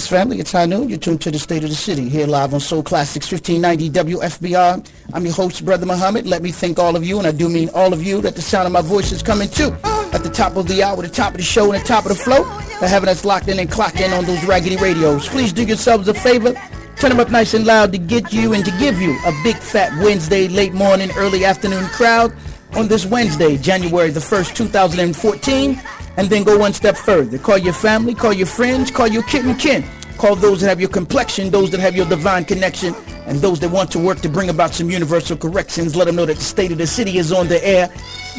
Yes, family, it's high noon. You're tuned to the State of the City here live on Soul Classics 1590 WFBR. I'm your host, Brother Muhammad. Let me thank all of you, and I do mean all of you, that the sound of my voice is coming too. At the top of the hour, the top of the show, and the top of the flow, for having us locked in and clocked in on those raggedy radios. Please do yourselves a favor. Turn them up nice and loud to get you and to give you a big fat Wednesday, late morning, early afternoon crowd on this Wednesday, January the 1st, 2014. And then go one step further. Call your family, call your friends, call your kith and kin. Call those that have your complexion, those that have your divine connection, and those that want to work to bring about some universal corrections. Let them know that the State of the City is on the air.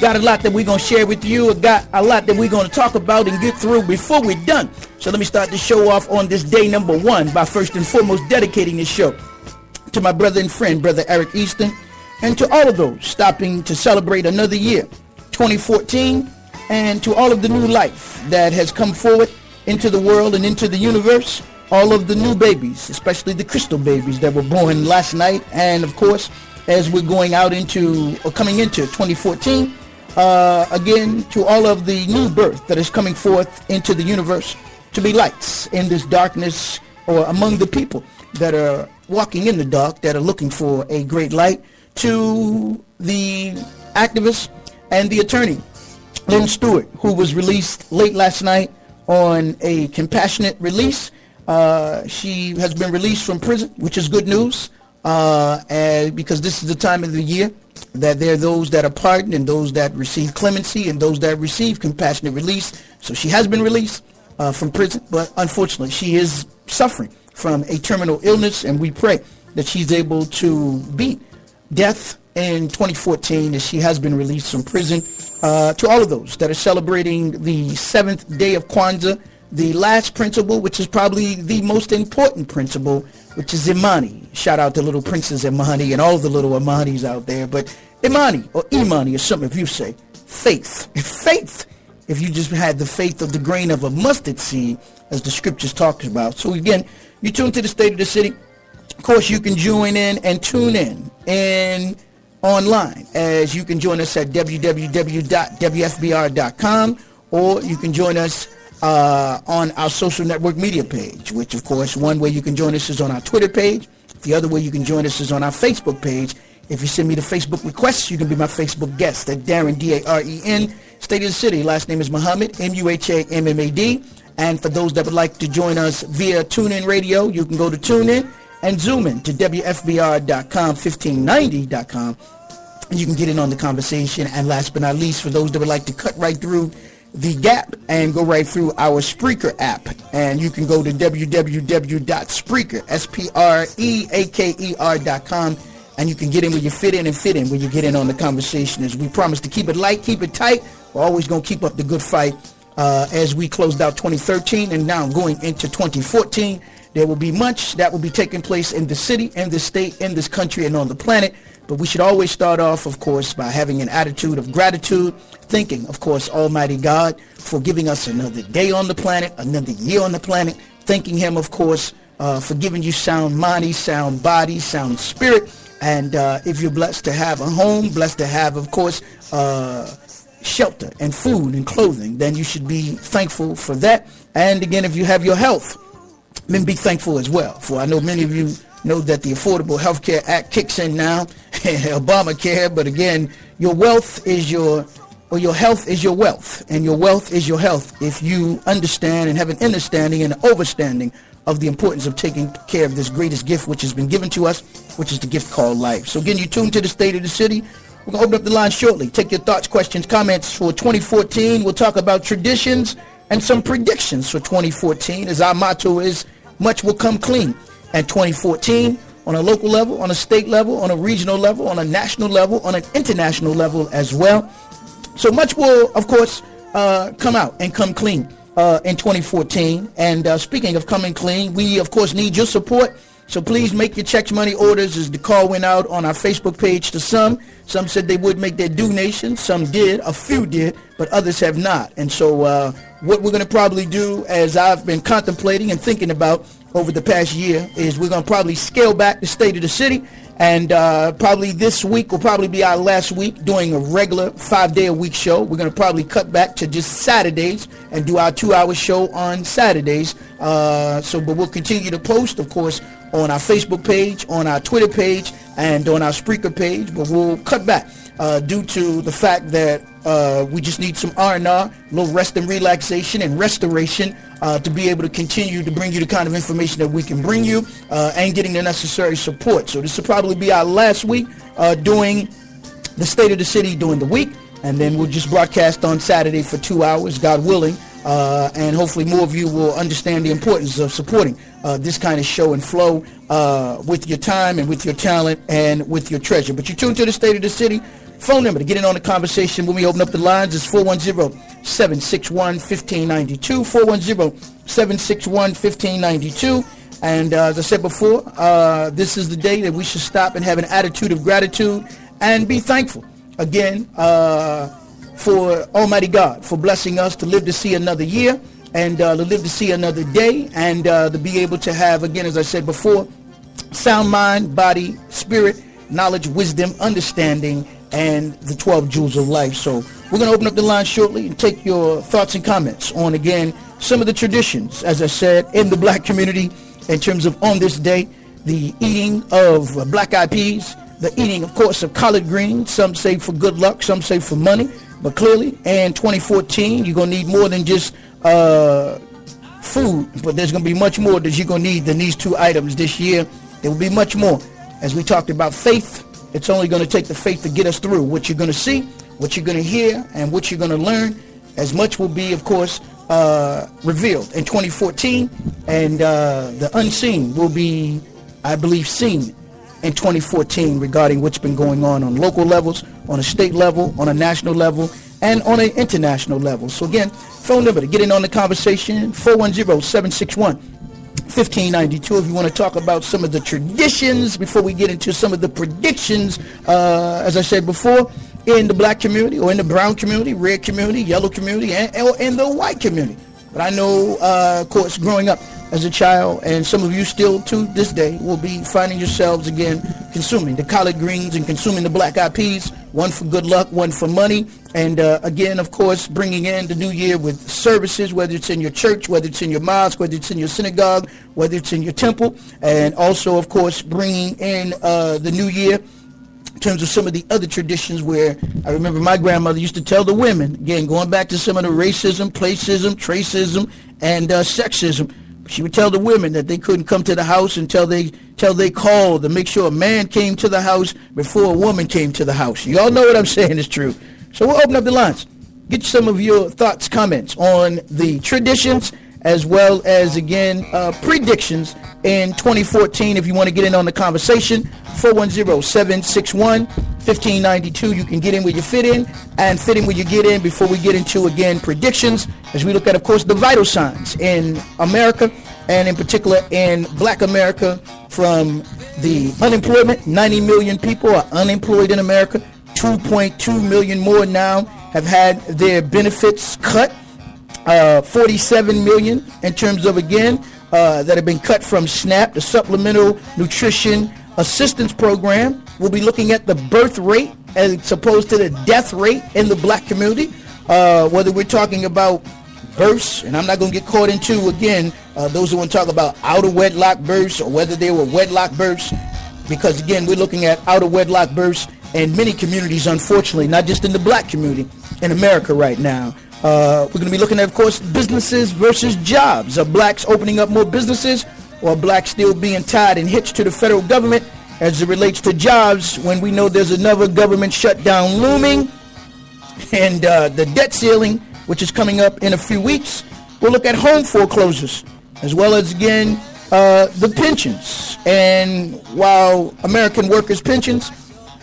Got a lot that we're going to share with you. Got a lot that we're going to talk about and get through before we're done. So let me start the show off on this day number one by first and foremost dedicating this show to my brother and friend, Brother Eric Easton, and to all of those stopping to celebrate another year, 2014, and to all of the new life that has come forward into the world and into the universe, all of the new babies, especially the crystal babies that were born last night, and of course, as we're going out into, or coming into 2014, again, to all of the new birth that is coming forth into the universe, to be lights in this darkness, or among the people that are walking in the dark, that are looking for a great light, to the activist and the attorney, Lynn Stewart, who was released late last night on a compassionate release. She has been released from prison, which is good news, and because this is the time of the year that there are those that are pardoned and those that receive clemency and those that receive compassionate release. So she has been released from prison, but unfortunately she is suffering from a terminal illness, and we pray that she's able to beat death in 2014 as she has been released from prison. To all of those that are celebrating the 7th day of Kwanzaa, the last principle, which is probably the most important principle, which is Imani. Shout out to little Princess Imani and all the little Imanis out there. But Imani, or Imani, is something if you say faith. Faith, if you just had the faith of the grain of a mustard seed, as the scriptures talk about. So again, you tune to the State of the City. Of course, you can join in and tune in and online, as you can join us at www.wfbr.com, or you can join us on our social network media page, which of course one way you can join us is on our Twitter page. The other way you can join us is on our Facebook page. If you send me the Facebook requests, you can be my Facebook guest at Darren, D-A-R-E-N, State of the City. Last name is Muhammad, M-U-H-A-M-M-A-D. And for those that would like to join us via TuneIn Radio, you can go to TuneIn and zoom in to WFBR.com, 1590.com. And you can get in on the conversation. And last but not least, for those that would like to cut right through the gap and go right through our Spreaker app, and you can go to www.Spreaker, Spreaker.com, and you can get in where you fit in and fit in where you get in on the conversation. As we promise to keep it light, keep it tight, we're always going to keep up the good fight as we closed out 2013 and now going into 2014. There will be much that will be taking place in the city, in the state, in this country, and on the planet. But we should always start off, of course, by having an attitude of gratitude, thanking, of course, Almighty God for giving us another day on the planet, another year on the planet, thanking him, of course, for giving you sound money, sound body, sound spirit. And if you're blessed to have a home, blessed to have, of course, shelter and food and clothing, then you should be thankful for that. And again, if you have your health, then be thankful as well. For I know many of you know that the Affordable Health Care Act kicks in now, Obamacare, but again, your wealth is your health is your wealth, and your wealth is your health if you understand and have an understanding and an overstanding of the importance of taking care of this greatest gift which has been given to us, which is the gift called life. So again, you tune to the State of the City. We're going to open up the line shortly. Take your thoughts, questions, comments for 2014. We'll talk about traditions and some predictions for 2014, as our motto is, much will come clean. And 2014, on a local level, on a state level, on a regional level, on a national level, on an international level as well. So much will, of course, come out and come clean in 2014. And speaking of coming clean, we, of course, need your support. So please make your checks, money orders, as the call went out on our Facebook page to some. Some said they would make their donations. Some did. A few did, but others have not. And so what we're going to probably do, as I've been contemplating and thinking about, over the past year is we're going to probably scale back the State of the City, and probably this week will probably be our last week doing a regular 5-day-a-week show. We're going to probably cut back to just Saturdays and do our 2-hour show on Saturdays. But we'll continue to post, of course, on our Facebook page, on our Twitter page, and on our Spreaker page, but we'll cut back due to the fact that we just need some R&R, a little rest and relaxation and restoration to be able to continue to bring you the kind of information that we can bring you and getting the necessary support. So this will probably be our last week doing the State of the City during the week, and then we'll just broadcast on Saturday for 2 hours, God willing, and hopefully more of you will understand the importance of supporting this kind of show and flow with your time and with your talent and with your treasure. But you tune to the State of the City. Phone number to get in on the conversation when we open up the lines is 410-761-1592, 410-761-1592. And as I said before, this is the day that we should stop and have an attitude of gratitude and be thankful again for Almighty God for blessing us to live to see another year and to live to see another day, and to be able to have, again, as I said before, sound mind, body, spirit, knowledge, wisdom, understanding, and the 12 jewels of life. So we're going to open up the line shortly and take your thoughts and comments on, again, some of the traditions, as I said, in the black community in terms of on this day, the eating of black eyed peas, the eating, of course, of collard greens. Some say for good luck, some say for money. But clearly, in 2014, you're going to need more than just food, but there's going to be much more that you're going to need than these two items this year. There will be much more. As we talked about faith, it's only going to take the faith to get us through. What you're going to see, what you're going to hear, and what you're going to learn, as much will be, of course, revealed in 2014, and the unseen will be, I believe, seen in 2014 regarding what's been going on local levels, on a state level, on a national level, and on an international level. So again, phone number to get in on the conversation, 410-761-1592. If you want to talk about some of the traditions before we get into some of the predictions, as I said before, in the black community or in the brown community, red community, yellow community, and in the white community. But I know, of course, growing up as a child, and some of you still to this day will be finding yourselves again consuming the collard greens and consuming the black eyed peas, one for good luck, one for money, and again, of course, bringing in the new year with services, whether it's in your church, whether it's in your mosque, whether it's in your synagogue, whether it's in your temple, and also, of course, bringing in the new year in terms of some of the other traditions where I remember my grandmother used to tell the women, again, going back to some of the racism, placism, tracism, and sexism, she would tell the women that they couldn't come to the house until they called to make sure a man came to the house before a woman came to the house. You all know what I'm saying is true. So we'll open up the lines. Get some of your thoughts, comments on the traditions, as well as, again, predictions in 2014. If you want to get in on the conversation, 410-761-1592. You can get in where you fit in and fit in where you get in before we get into, again, predictions, as we look at, of course, the vital signs in America, and in particular in black America, from the unemployment. 90 million people are unemployed in America. 2.2 million more now have had their benefits cut. 47 million in terms of, again, that have been cut from SNAP, the Supplemental Nutrition Assistance Program. We'll be looking at the birth rate as opposed to the death rate in the black community, whether we're talking about births, and I'm not going to get caught into, again, those who want to talk about out-of-wedlock births or whether they were wedlock births, because, again, we're looking at out-of-wedlock births in many communities, unfortunately, not just in the black community, in America right now. We're going to be looking at, of course, businesses versus jobs. Are blacks opening up more businesses, or are blacks still being tied and hitched to the federal government as it relates to jobs, when we know there's another government shutdown looming, and the debt ceiling, which is coming up in a few weeks. We'll look at home foreclosures, as well as, again, the pensions. And while American workers' pensions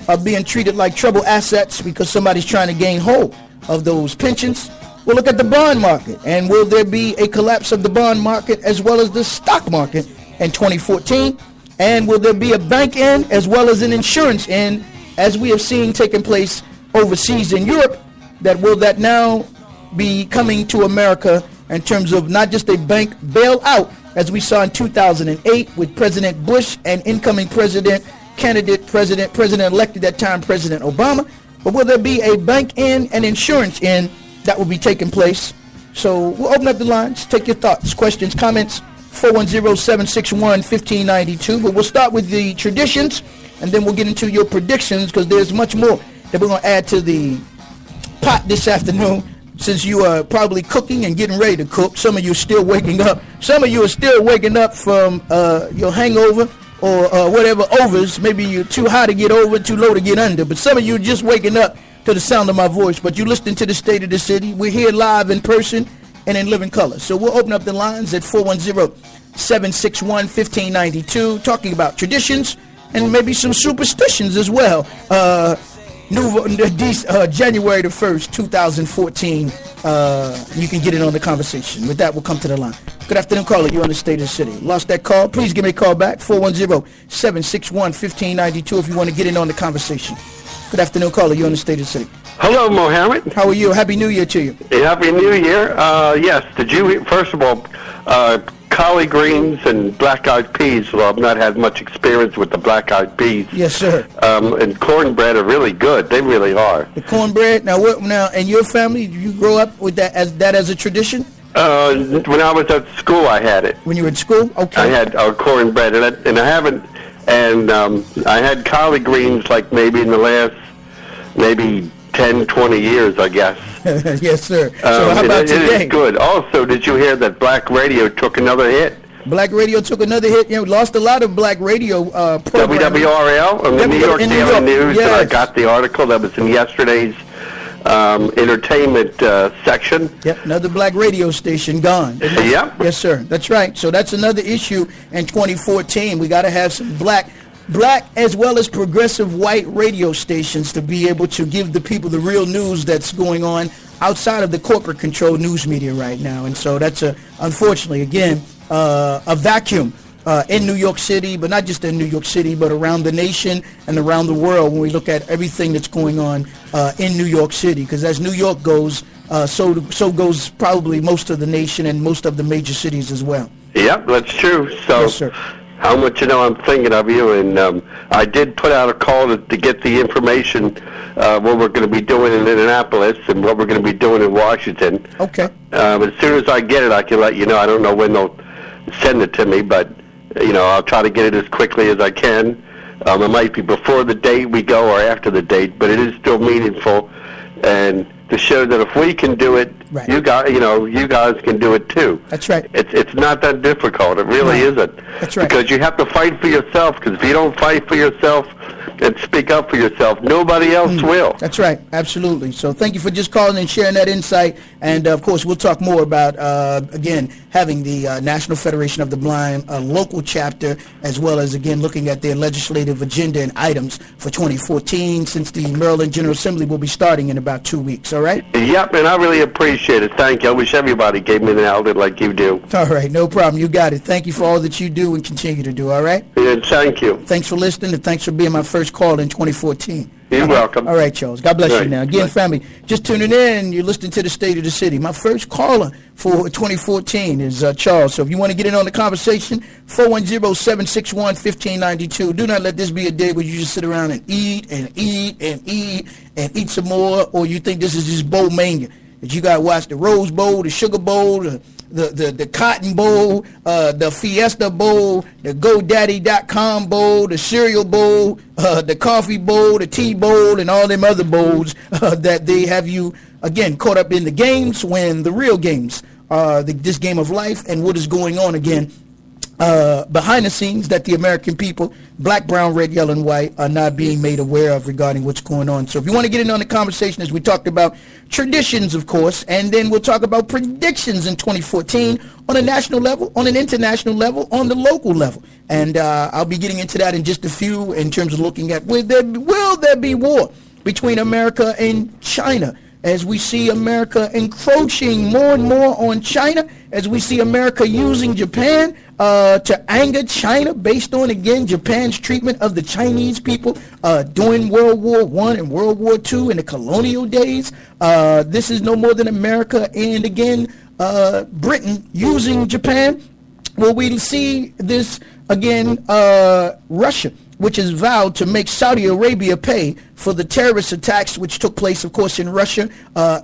are being treated like trouble assets because somebody's trying to gain hold of those pensions, we'll look at the bond market, and will there be a collapse of the bond market as well as the stock market in 2014? And will there be a bank end as well as an insurance end, as we have seen taking place overseas in Europe? Will that now be coming to America in terms of not just a bank bailout, as we saw in 2008 with President Bush and incoming President-elect at that time, President Obama? But will there be a bank in and insurance in that will be taking place? So we'll open up the lines, take your thoughts, questions, comments, 410-761-1592. But we'll start with the traditions, and then we'll get into your predictions, because there's much more that we're going to add to the pot this afternoon, since you are probably cooking and getting ready to cook. Some of you are still waking up. Some of you are still waking up from your hangover or whatever overs. Maybe you're too high to get over, too low to get under. But some of you are just waking up to the sound of my voice. But you listening to the State of the City. We're here live in person and in living color. So we'll open up the lines at 410-761-1592, talking about traditions and maybe some superstitions as well. January the 1st, 2014. You can get in on the conversation. With that, we'll come to the line. Good afternoon, caller. You're on the State of the City. Lost that call? Please give me a call back, 410-761-1592, if you want to get in on the conversation. Good afternoon, caller. You're on the State of the City. Hello, Mohammed. How are you? Happy New Year to you. Happy New Year. Yes. Did you, first of all, collard greens and black-eyed peas? Well, I've not had much experience with the black-eyed peas. Yes, sir. And cornbread are really good. They really are. The cornbread. Now, in your family, did you grow up with that as a tradition? When I was at school, I had it. When you were at school? Okay. I had cornbread, and I haven't. And I had collard greens like maybe in the last 10, 20 years, I guess. Yes, sir. So how about today? It is good. Also, did you hear that black radio took another hit? Black radio took another hit. You know, lost a lot of black radio programming. WWRL on the New York Daily News. Yes. And I got the article that was in yesterday's entertainment section. Yep, another black radio station gone. Yep. Yes, sir. That's right. So that's another issue in 2014. We got to have some black as well as progressive white radio stations to be able to give the people the real news that's going on outside of the corporate controlled news media right now. And so that's unfortunately, again, a vacuum in New York City, but not just in New York City, but around the nation and around the world when we look at everything that's going on in New York City. Because as New York goes, so goes probably most of the nation and most of the major cities as well. Yep, that's true. So, yes, sir. How much you know I'm thinking of you, and I did put out a call to get the information what we're going to be doing in Indianapolis and what we're going to be doing in Washington. Okay. As soon as I get it, I can let you know. I don't know when they'll send it to me, but I'll try to get it as quickly as I can. It might be before the date we go or after the date, but it is still meaningful, and to show that if we can do it, right, you guys can do it too. That's right. It's not that difficult. It really isn't. That's right. Because you have to fight for yourself. Because if you don't fight for yourself and speak up for yourself, nobody else will. That's right. Absolutely. So thank you for just calling and sharing that insight. And of course, we'll talk more about again having the National Federation of the Blind local chapter, as well as again looking at their legislative agenda and items for 2014, since the Maryland General Assembly will be starting in about 2 weeks. All right. Yep, and I really appreciate it. Thank you. I wish everybody gave me the outlet like you do. All right, no problem. You got it. Thank you for all that you do and continue to do, all right? Yeah, thank you. Thanks for listening, and thanks for being my first call in 2014. You're welcome. All right, Charles. God bless you now. Again, Bye. family, just tuning in, you're listening to the State of the City. My first caller for 2014 is Charles. So if you want to get in on the conversation, 410-761-1592. Do not let this be a day where you just sit around and eat some more, or you think this is just bowl mania. That you got to watch the Rose Bowl, the Sugar Bowl, the Cotton Bowl, the Fiesta Bowl, the GoDaddy.com Bowl, the Cereal Bowl, the Coffee Bowl, the Tea Bowl, and all them other bowls that they have you, again, caught up in the games when the real games are this game of life and what is going on, again, behind the scenes that the American people, black, brown, red, yellow, and white, are not being made aware of regarding what's going on. So if you want to get in on the conversation, as we talked about traditions, of course, and then we'll talk about predictions in 2014 on a national level, on an international level, on the local level. And I'll be getting into that in just a few in terms of looking at will there be war between America and China, as we see America encroaching more and more on China, as we see America using Japan to anger China based on, again, Japan's treatment of the Chinese people during World War I and World War II in the colonial days. This is no more than America and, again, Britain using Japan will we see this again? Russia, which has vowed to make Saudi Arabia pay for the terrorist attacks which took place, of course, in Russia,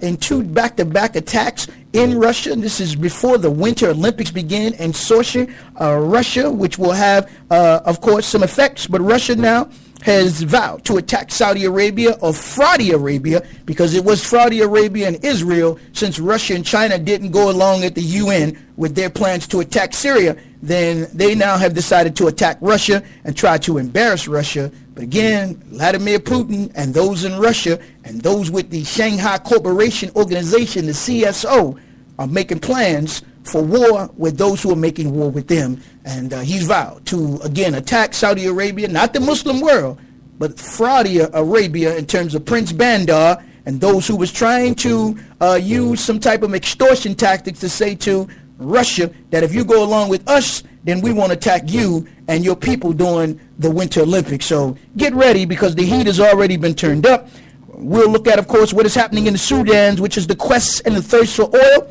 in 2 back-to-back attacks in Russia. And this is before the Winter Olympics began in Sochi, Russia, which will have, of course, some effects. But Russia now has vowed to attack Saudi Arabia, or Fraudi Arabia, because it was Fraudi Arabia and Israel, since Russia and China didn't go along at the UN with their plans to attack Syria. Then they now have decided to attack Russia and try to embarrass Russia. But again, Vladimir Putin and those in Russia and those with the Shanghai Cooperation Organization, the CSO, are making plans for war with those who are making war with them. And he's vowed to, again, attack Saudi Arabia, not the Muslim world, but Fraudi Arabia in terms of Prince Bandar and those who was trying to use some type of extortion tactics to say to Russia that if you go along with us, then we want to attack you and your people during the Winter Olympics. So get ready, because the heat has already been turned up. We'll look at, of course, what is happening in the Sudan, which is the quest and the thirst for oil,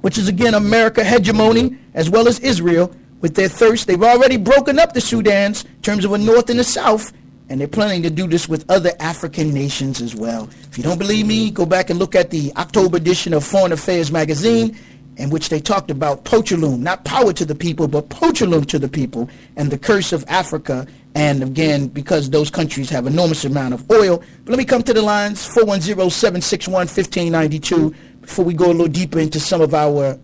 which is, again, America hegemony, as well as Israel with their thirst. They've already broken up the Sudans in terms of a north and a south, and they're planning to do this with other African nations as well. If you don't believe me, go back and look at the October edition of Foreign Affairs magazine, in which they talked about Pochaloom, not power to the people, but Pochaloom to the people, and the curse of Africa. And again, because those countries have enormous amount of oil. But let me come to the lines, 410-761-1592, before we go a little deeper into some of our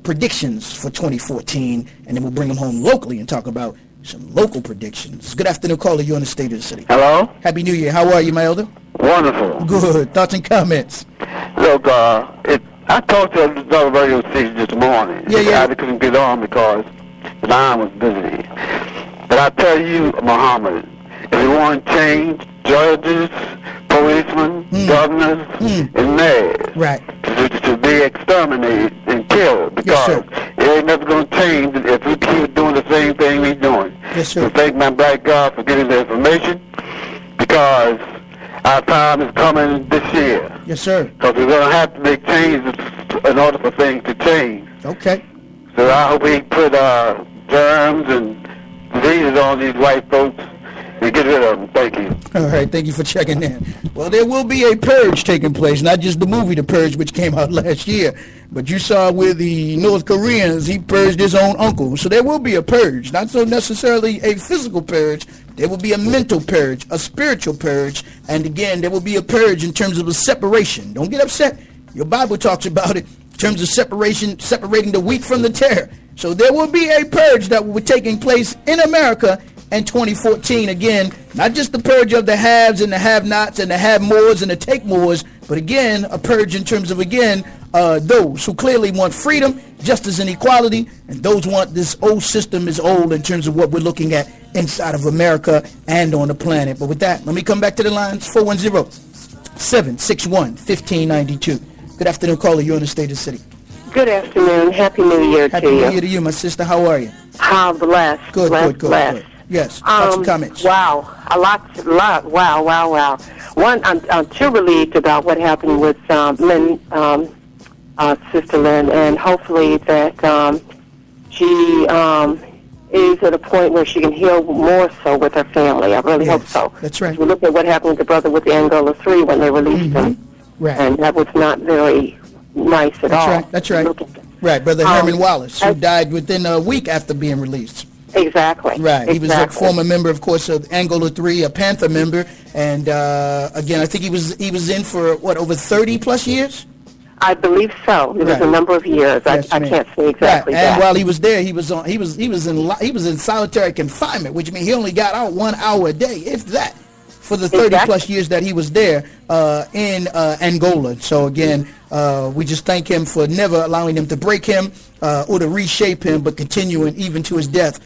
predictions for 2014, and then we'll bring them home locally and talk about some local predictions. Good afternoon, caller. You're on the State of the City. Hello? Happy New Year. How are you, my elder? Wonderful. Good. Thoughts and comments? Look, I talked to another radio station this morning. Yeah. I couldn't get on because the line was busy. But I tell you, Muhammad, if you want to change judges, policemen, governors, and mayors, right, to be exterminated and killed, because it ain't never going to change if we keep doing the same thing we're doing. Yes, sir. So thank my black God for giving the information, because our time is coming this year. Yes, sir. Because we're going to have to make changes in order for things to change. Okay. So I hope we put germs and diseases on these white folks and get rid of them. Thank you. All right, thank you for checking in. Well, there will be a purge taking place, not just the movie The Purge, which came out last year, but you saw with the North Koreans, he purged his own uncle. So there will be a purge, not so necessarily a physical purge. There will be a mental purge, a spiritual purge, and again, there will be a purge in terms of a separation. Don't get upset. Your Bible talks about it in terms of separation, separating the wheat from the tare. So there will be a purge that will be taking place in America in 2014. Again, not just the purge of the haves and the have-nots and the have-mores and the take-mores, but again, a purge in terms of, again, those who clearly want freedom, justice, and equality, and those want this old system is old in terms of what we're looking at inside of America and on the planet. But with that, let me come back to the lines, 410-761-1592. Good afternoon, caller. You're on the State of the City. Good afternoon. Happy New Year to you. Happy New Year to you, my sister. How are you? How blessed. Good. Yes. Lots of comments. Wow. A lot. Wow. One, I'm too relieved about what happened with Lynn, Sister Lynn, and hopefully that she is at a point where she can heal more so with her family. I really hope so. That's right. We look at what happened with the brother with the Angola 3 when they released him. Right. And that was not very nice at all. That's right. Right, Brother Herman Wallace, who died within a week after being released. Exactly. Right. He was a former member, of course, of Angola 3, a Panther member, and again, I think he was in for over 30 plus years. I believe so. It was a number of years. Yes, I can't say exactly. Right. And while he was there, he was in solitary confinement, which means he only got out 1 hour a day, if that, for the 30 plus years that he was there in Angola. So again, we just thank him for never allowing them to break him or to reshape him, but continuing even to his death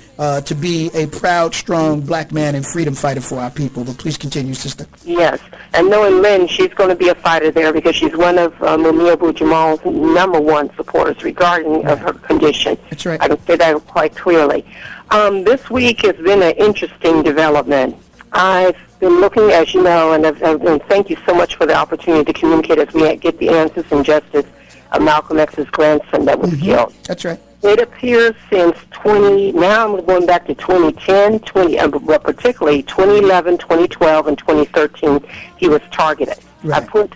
to be a proud, strong black man and freedom fighter for our people. But please continue, sister. Yes, and knowing Lynn, she's going to be a fighter there because she's one of Mumia Abu-Jamal's #1 supporters regarding of her condition. That's right. I can say that quite clearly. This week has been an interesting development. I've been looking, as you know, and thank you so much for the opportunity to communicate as we get the answers and justice of Malcolm X's grandson that was killed. That's right. It appears since now I'm going back to 2010, but particularly 2011, 2012, and 2013, he was targeted. Right. I put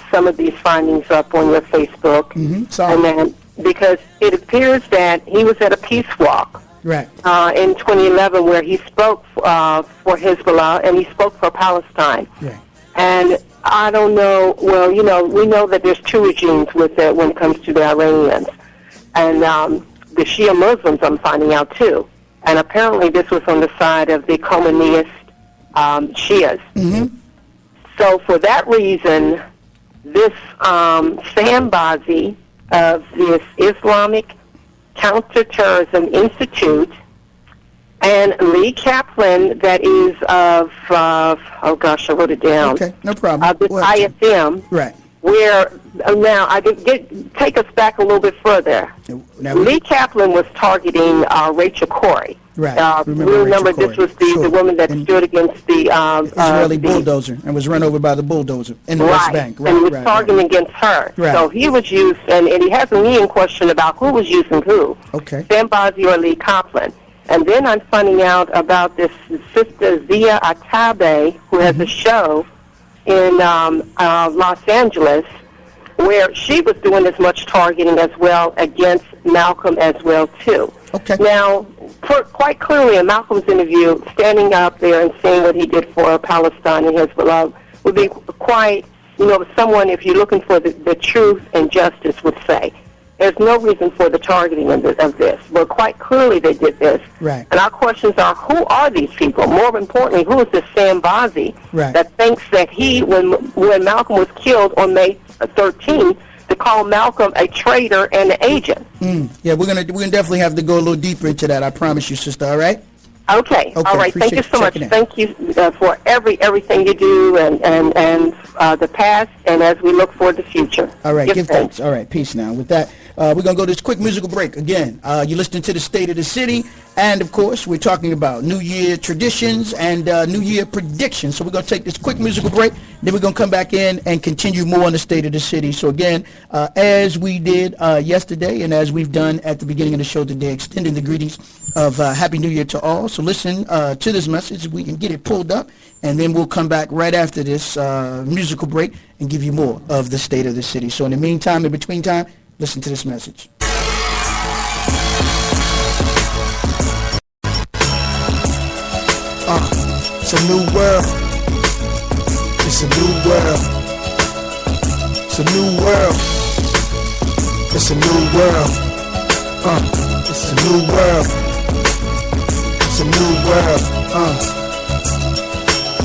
some of these findings up on your Facebook, and then because it appears that he was at a peace walk Right. In 2011 where he spoke for Hezbollah and he spoke for Palestine. Right. And I don't know, well, we know that there's two regimes with it when it comes to the Iranians. And the Shia Muslims, I'm finding out, too. And apparently this was on the side of the Khomeiniist Shias. Mm-hmm. So for that reason, this Sambazi of this Islamic Counterterrorism Institute and Lee Kaplan, that is of, oh gosh, I wrote it down. Okay, no problem. This ISM, right. Where, now, I could take us back a little bit further. Now, Lee Kaplan was targeting Rachel Corrie. Right. Remember this was the woman that stood against the Israeli bulldozer and was run over by the bulldozer in the West Bank. Right, and he was targeting against her. Right. So he was used, and he has a me in question about who was using who. Okay. Sambazi or Lee Kaplan. And then I'm finding out about this sister Zia Atabe, who has a show in Los Angeles, where she was doing as much targeting as well against Malcolm as well, too. Okay. Now, quite clearly in Malcolm's interview, standing up there and saying what he did for Palestine and Hezbollah would be quite, someone, if you're looking for the truth and justice, would say. There's no reason for the targeting of this. But quite clearly they did this. Right. And our questions are, who are these people? More importantly, who is this Sambazi that thinks that when Malcolm was killed on May 13th, to call Malcolm a traitor and an agent? Yeah, we're gonna definitely have to go a little deeper into that. I promise you, sister. All right. Okay. All right. Thank you so much. Thank you for everything you do and the past, and as we look forward to the future. All right. Give thanks. All right. Peace now. With that, we're going to go to this quick musical break. Again, you're listening to the State of the City. And, of course, we're talking about New Year traditions and New Year predictions. So we're going to take this quick musical break. Then we're going to come back in and continue more on the State of the City. So, again, as we did yesterday and as we've done at the beginning of the show today, extending the greetings of Happy New Year to all. So listen to this message. We can get it pulled up. And then we'll come back right after this musical break and give you more of the State of the City. So in the meantime, in between time, listen to this message. It's a new world. It's a new world. It's a new world. It's a new world. It's a new world. It's a new world.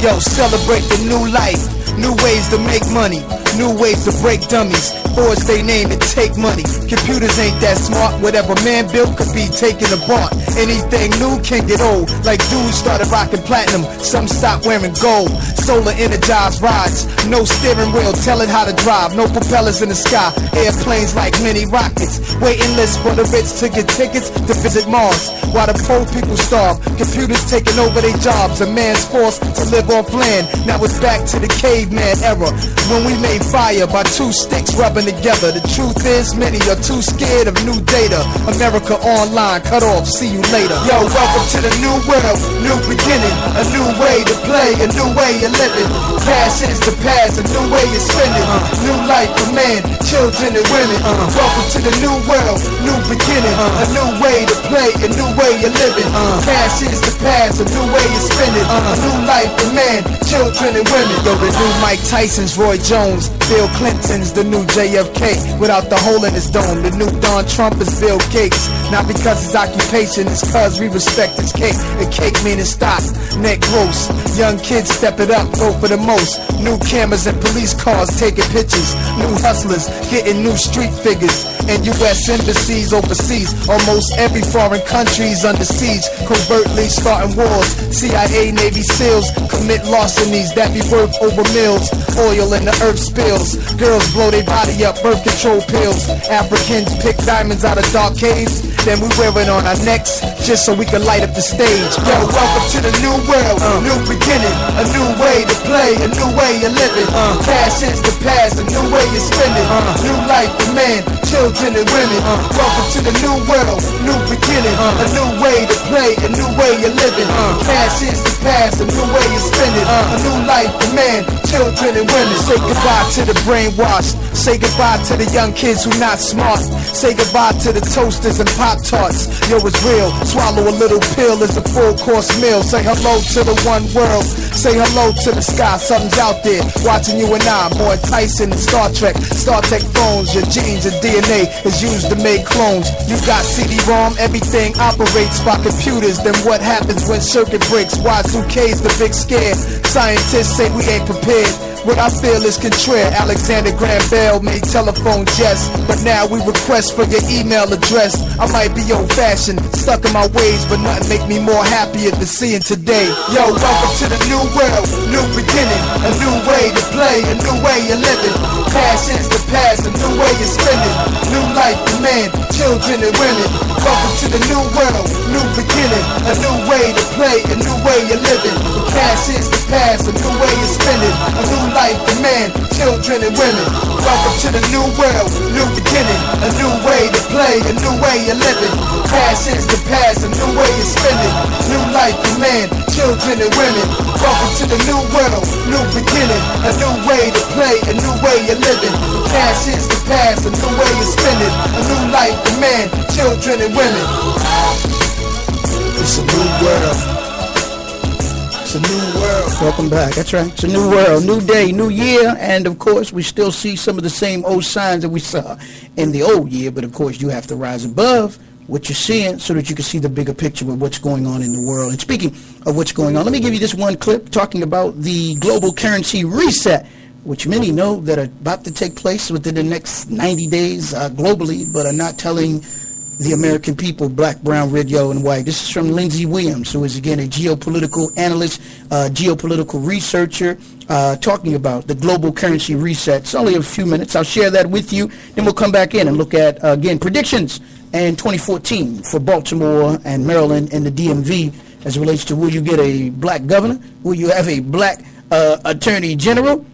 Yo, celebrate the new life. New ways to make money. New ways to break dummies. Forge they name and take money. Computers ain't that smart. Whatever man built could be taken apart. Anything new can get old. Like dudes started rocking platinum. Some stopped wearing gold. Solar energized rides. No steering wheel telling how to drive. No propellers in the sky. Airplanes like mini rockets. Waiting lists for the rich to get tickets to visit Mars. While the poor people starve. Computers taking over their jobs. A man's forced to live off land. Now it's back to the caveman era. When we made fire by two sticks rubbing together. The truth is many are too scared of new data. America online, cut off, see you later. Yo, welcome to the new world, new beginning. A new way to play, a new way of living. Cash is the past, a new way of spending. New life for man, children and women. Welcome to the new world, new beginning. A new way to play, a new way of living. Cash is the past, a new way of spending. A new life for man, children and women. Yo, the new Mike Tyson's Roy Jones. Bill Clinton's the new JFK without the hole in his dome. The new Don Trump is Bill Gates. Not because his occupation, it's cause we respect his cake. And cake meaning stock, neck roast. Young kids step it up, go for the most. New cameras and police cars taking pictures. New hustlers getting new street figures. And US embassies overseas. Almost every foreign country's under siege. Covertly starting wars. CIA, Navy SEALs commit larcenies that be worth over millions. Oil in the earth spills. Girls blow their body up, birth control pills. Africans pick diamonds out of dark caves. Then we wear it on our necks just so we can light up the stage. Yo, welcome to the new world, new beginning. A new way to play, a new way of living. Cash is the past, a new way of spending. New life for man, children and women. Welcome to the new world, new beginning, a new way to play, a new way of living. Cash is the past, a new way of spending, a new life for man, children and women. Say goodbye to the brainwashed, say goodbye to the young kids who not smart, say goodbye to the toasters and Pop-Tarts. Yo, it's real, swallow a little pill, it's a full course meal. Say hello to the one world, say hello to the sky, something's out there watching you and I, more enticing than Star Trek. Star Trek phones, your genes and DNA is used to make clones. You got CD-ROM, everything operates by computers. Then what happens when circuit breaks? Y2K's the big scare. Scientists say we ain't prepared. What I feel is contrary. Alexander Graham Bell made telephone jest, but now we request for your email address. I might be old-fashioned, stuck in my ways, but nothing make me more happier than seeing today. Yo, welcome to the new world, new beginning, a new way to play, a new way of living. Past is the past, a new way of spending, new life for man, children and women. Welcome to the new world, new beginning, a new way to play, a new way of living. Past is the past, a new way of spending, a new life for man, children and women. Welcome to the new world, new beginning, a new way to play, a new way of living. Past is the past, a new way of spending, new life for man, children and women. Welcome to the new world, new beginning, a new way to play, a new way of living. Past is the past, a new way of spending, a new life for man, children and women. It's a new world. It's a new world. Welcome back. That's right. It's a new world, new day, new year, and of course we still see some of the same old signs that we saw in the old year, but of course you have to rise above what you're seeing so that you can see the bigger picture of what's going on in the world. And speaking of what's going on, let me give you this one clip talking about the global currency reset, which many know that are about to take place within the next 90 days globally, but are not telling the American people, black, brown, red, yellow, and white. This is from Lindsey Williams, who is, again, a geopolitical analyst, geopolitical researcher, talking about the global currency reset. It's only a few minutes. I'll share that with you. Then we'll come back in and look at, again, predictions in 2014 for Baltimore and Maryland and the DMV as it relates to will you get a black governor? Will you have a black attorney general?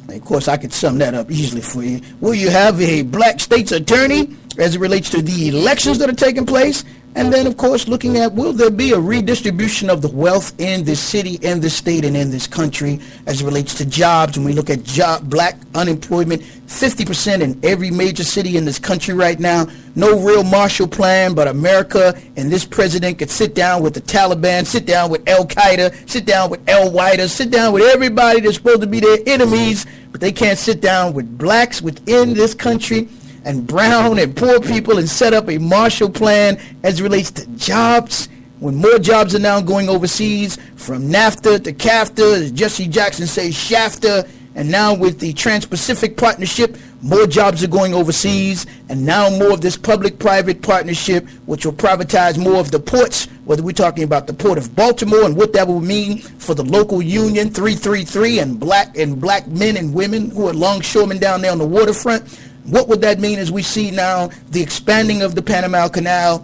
Of course, I could sum that up easily for you. Will you have a black state's attorney as it relates to the elections that are taking place? And then, of course, looking at will there be a redistribution of the wealth in this city, in this state, and in this country as it relates to jobs. When we look at black unemployment, 50% in every major city in this country right now. No real Marshall Plan, but America and this president could sit down with the Taliban, sit down with Al-Qaeda, sit down with Al-Qaeda, sit down with everybody that's supposed to be their enemies, but they can't sit down with blacks within this country and brown and poor people and set up a Marshall Plan as it relates to jobs, when more jobs are now going overseas, from NAFTA to CAFTA, as Jesse Jackson says, SHAFTA, and now with the Trans-Pacific Partnership, more jobs are going overseas, and now more of this public-private partnership, which will privatize more of the ports, whether we're talking about the Port of Baltimore and what that will mean for the local union, 333, and black men and women who are longshoremen down there on the waterfront. What would that mean as we see now the expanding of the Panama Canal,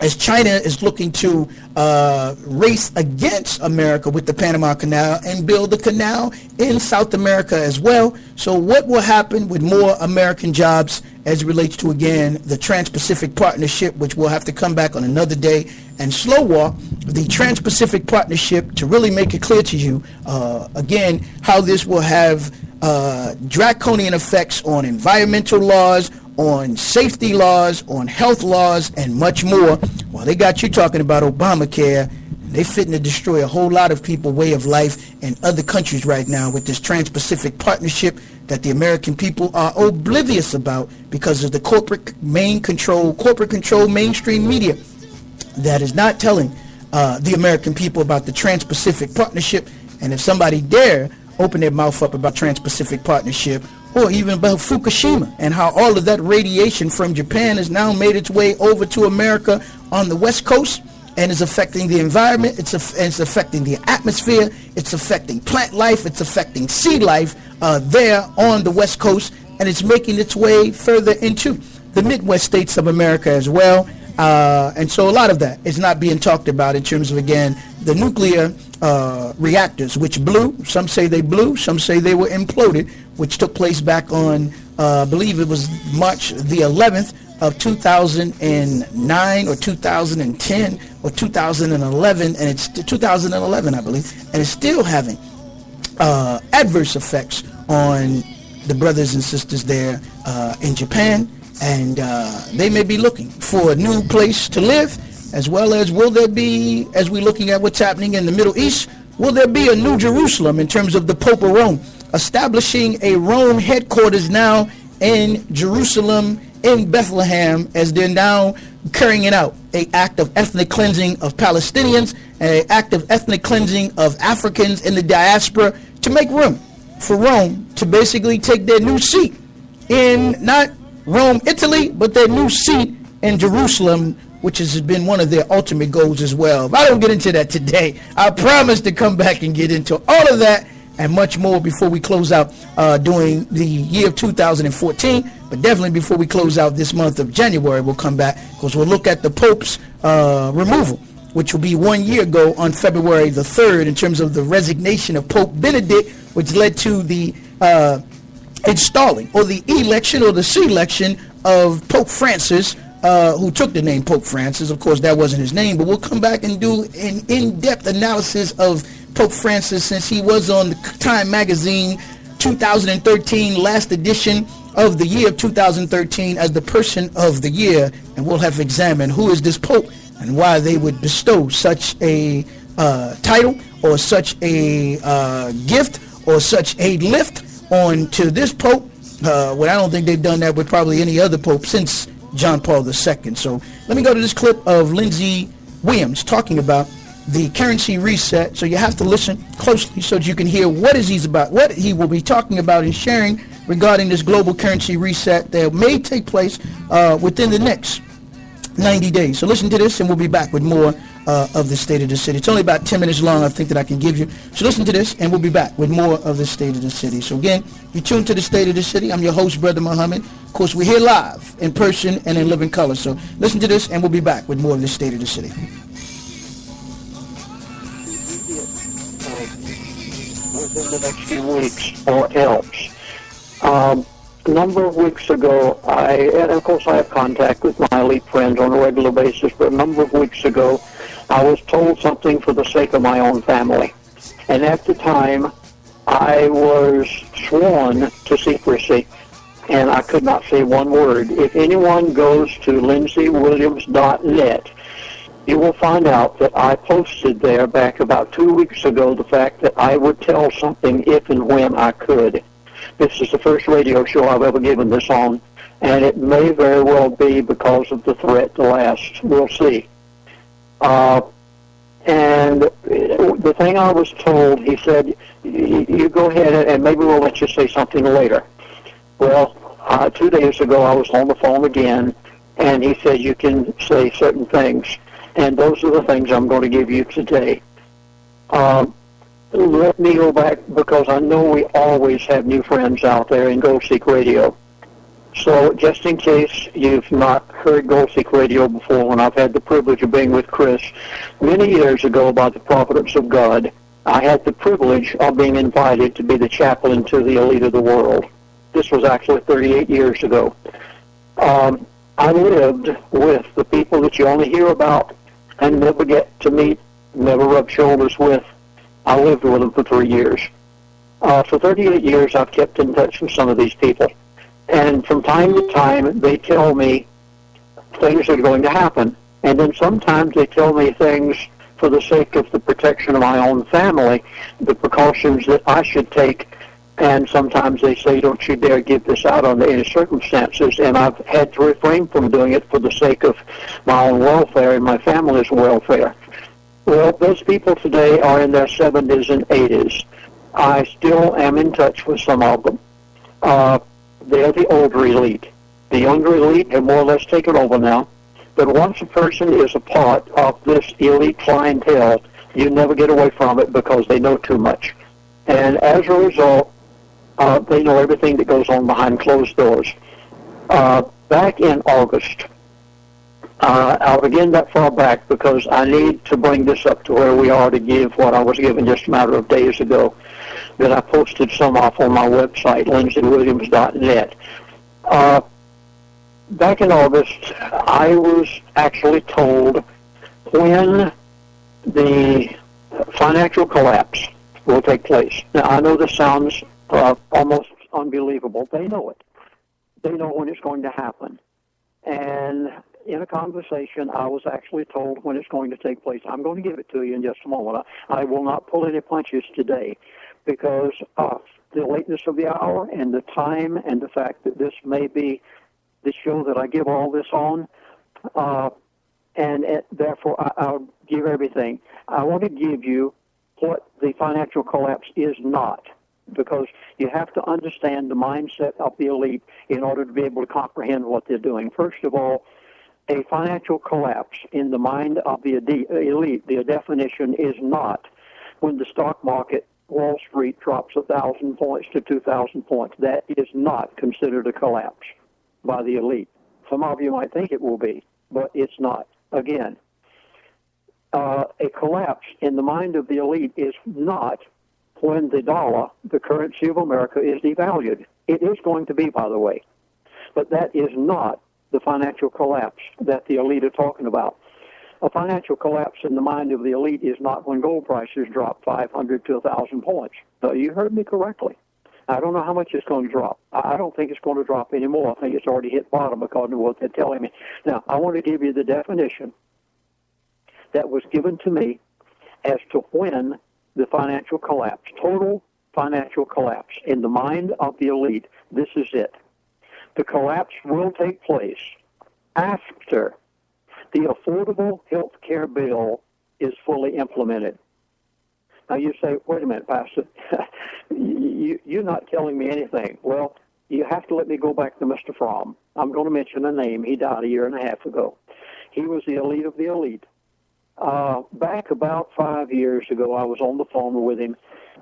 as China is looking to race against America with the Panama Canal and build the canal in South America as well? So what will happen with more American jobs as it relates to, again, the Trans-Pacific Partnership, which we'll have to come back on another day and slow walk the Trans-Pacific Partnership to really make it clear to you, again, how this will have draconian effects on environmental laws, on safety laws, on health laws, and much more. Well, they got you talking about Obamacare. They fitting to destroy a whole lot of people's way of life in other countries right now with this Trans-Pacific Partnership that the American people are oblivious about because of the corporate control mainstream media that is not telling the American people about the Trans-Pacific Partnership. And if somebody dare open their mouth up about Trans-Pacific Partnership, or even about Fukushima and how all of that radiation from Japan has now made its way over to America on the West Coast and is affecting the environment, it's affecting the atmosphere, it's affecting plant life, it's affecting sea life there on the West Coast, and it's making its way further into the Midwest states of America as well. And so a lot of that is not being talked about in terms of, again, the nuclear reactors, which blew. Some say they blew, some say they were imploded, which took place back on I believe it was March the 11th of 2009 or 2010 or 2011, and it's 2011, I believe, and it's still having adverse effects on the brothers and sisters there in Japan, and they may be looking for a new place to live, as well as will there be, as we're looking at what's happening in the Middle East, will there be a new Jerusalem in terms of the Pope of Rome, establishing a Rome headquarters now in Jerusalem, in Bethlehem, as they're now carrying out an act of ethnic cleansing of Palestinians, an act of ethnic cleansing of Africans in the diaspora, to make room for Rome to basically take their new seat in not Rome, Italy, but their new seat in Jerusalem, which has been one of their ultimate goals as well. If I don't get into that today, I promise to come back and get into all of that and much more before we close out during the year of 2014, but definitely before we close out this month of January, we'll come back, because we'll look at the Pope's removal, which will be 1 year ago on February the 3rd, in terms of the resignation of Pope Benedict, which led to the installing or the election or the selection of Pope Francis, who took the name Pope Francis. Of course, that wasn't his name, but we'll come back and do an in-depth analysis of Pope Francis, since he was on the Time Magazine 2013 last edition of the year of 2013 as the person of the year, and we'll have examined who is this Pope and why they would bestow such a title or such a gift or such a lift on to this Pope. When I don't think they've done that with probably any other Pope since John Paul II. So let me go to this clip of Lindsey Williams talking about the currency reset. So you have to listen closely so that you can hear what is he's about, what he will be talking about and sharing regarding this global currency reset that may take place within the next 90 days. So listen to this, and we'll be back with more of the State of the City. It's only about 10 minutes long, I think, that I can give you. So listen to this, and we'll be back with more of the State of the City. So again, you're tuned to the State of the City. I'm your host, Brother Muhammad. Of course, we're here live, in person, and in living color. So listen to this, and we'll be back with more of the State of the City. Within the next few weeks, or else. A number of weeks ago, and of course I have contact with my elite friends on a regular basis, but a number of weeks ago, I was told something for the sake of my own family. And at the time, I was sworn to secrecy, and I could not say one word. If anyone goes to lindseywilliams.net, you will find out that I posted there back about 2 weeks ago the fact that I would tell something if and when I could. This is the first radio show I've ever given this on, and it may very well be because of the threat to last. We'll see. And the thing I was told, he said, you go ahead and maybe we'll let you say something later. Well, 2 days ago I was on the phone again, and he said you can say certain things. And those are the things I'm going to give you today. Let me go back, because I know we always have new friends out there in Gold Seek Radio. So just in case you've not heard Gold Seek Radio before, when I've had the privilege of being with Chris, many years ago, by the providence of God, I had the privilege of being invited to be the chaplain to the elite of the world. This was actually 38 years ago. I lived with the people that you only hear about and never get to meet, never rub shoulders with. I lived with them for 3 years. For 38 years, I've kept in touch with some of these people. And from time to time, they tell me things are going to happen. And then sometimes they tell me things for the sake of the protection of my own family, the precautions that I should take. And sometimes they say, don't you dare give this out under any circumstances. And I've had to refrain from doing it for the sake of my own welfare and my family's welfare. Well, those people today are in their 70s and 80s. I still am in touch with some of them. They're the older elite. The younger elite have more or less taken over now. But once a person is a part of this elite clientele, you never get away from it because they know too much. And as a result, they know everything that goes on behind closed doors. Back in August, I'll begin that far back because I need to bring this up to where we are to give what I was given just a matter of days ago, that I posted some off on my website, lindseywilliams.net. Back in August, I was actually told when the financial collapse will take place. Now, I know this sounds almost unbelievable. They know it. They know when it's going to happen. And in a conversation, I was actually told when it's going to take place. I'm going to give it to you in just a moment. I will not pull any punches today because of the lateness of the hour and the time and the fact that this may be the show that I give all this on. Therefore, I'll give everything. I want to give you what the financial collapse is not, because you have to understand the mindset of the elite in order to be able to comprehend what they're doing. First of all, a financial collapse in the mind of the elite, the definition is not when the stock market, Wall Street, drops 1,000 points to 2,000 points. That is not considered a collapse by the elite. Some of you might think it will be, but it's not. Again, a collapse in the mind of the elite is not when the dollar, the currency of America, is devalued. It is going to be, by the way. But that is not the financial collapse that the elite are talking about. A financial collapse in the mind of the elite is not when gold prices drop 500 to 1,000 points. No, you heard me correctly. I don't know how much it's going to drop. I don't think it's going to drop anymore. I think it's already hit bottom according to what they're telling me. Now, I want to give you the definition that was given to me as to when the financial collapse, total financial collapse in the mind of the elite, this is it. The collapse will take place after the Affordable Health Care Bill is fully implemented. Now you say, wait a minute, Pastor, you're not telling me anything. Well, you have to let me go back to Mr. Fromm. I'm going to mention a name. He died a year and a half ago. He was the elite of the elite. Back about 5 years ago, I was on the phone with him,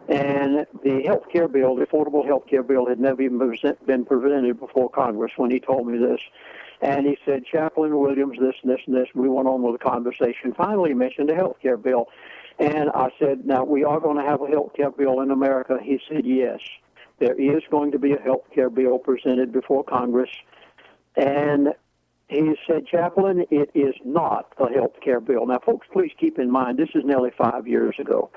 and the health care bill, the Affordable Health Care Bill, had never even been presented before Congress when he told me this. And he said, Chaplain Williams, this and this and this. We went on with the conversation. Finally, he mentioned the health care bill. And I said, now, we are going to have a health care bill in America. He said, yes, there is going to be a health care bill presented before Congress. And he said, Chaplain, it is not a health care bill. Now, folks, please keep in mind, this is nearly 5 years ago.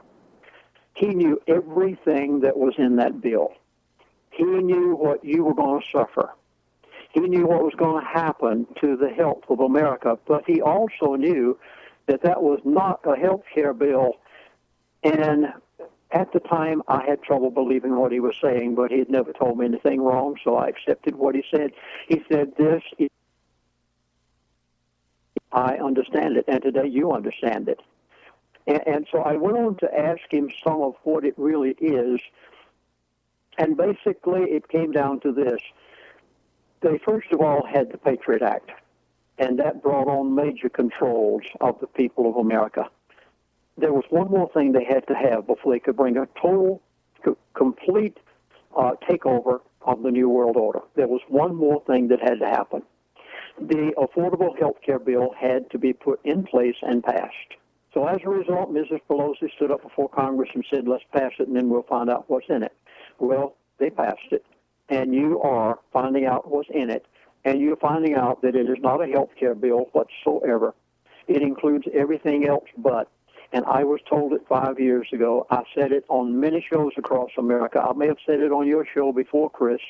He knew everything that was in that bill. He knew what you were going to suffer. He knew what was going to happen to the health of America, but he also knew that that was not a health care bill. And at the time, I had trouble believing what he was saying, but he had never told me anything wrong, so I accepted what he said. He said, this is... I understand it, and today you understand it. And so I went on to ask him some of what it really is, and basically it came down to this. They first of all had the Patriot Act, and that brought on major controls of the people of America. There was one more thing they had to have before they could bring a total, complete takeover of the New World Order. There was one more thing that had to happen. The Affordable Health Care Bill had to be put in place and passed. So as a result, Mrs. Pelosi stood up before Congress and said, let's pass it, and then we'll find out what's in it. Well, they passed it, and you are finding out what's in it, and you're finding out that it is not a health care bill whatsoever. It includes everything else but. And I was told it 5 years ago. I said it on many shows across America. I may have said it on your show before, Chris,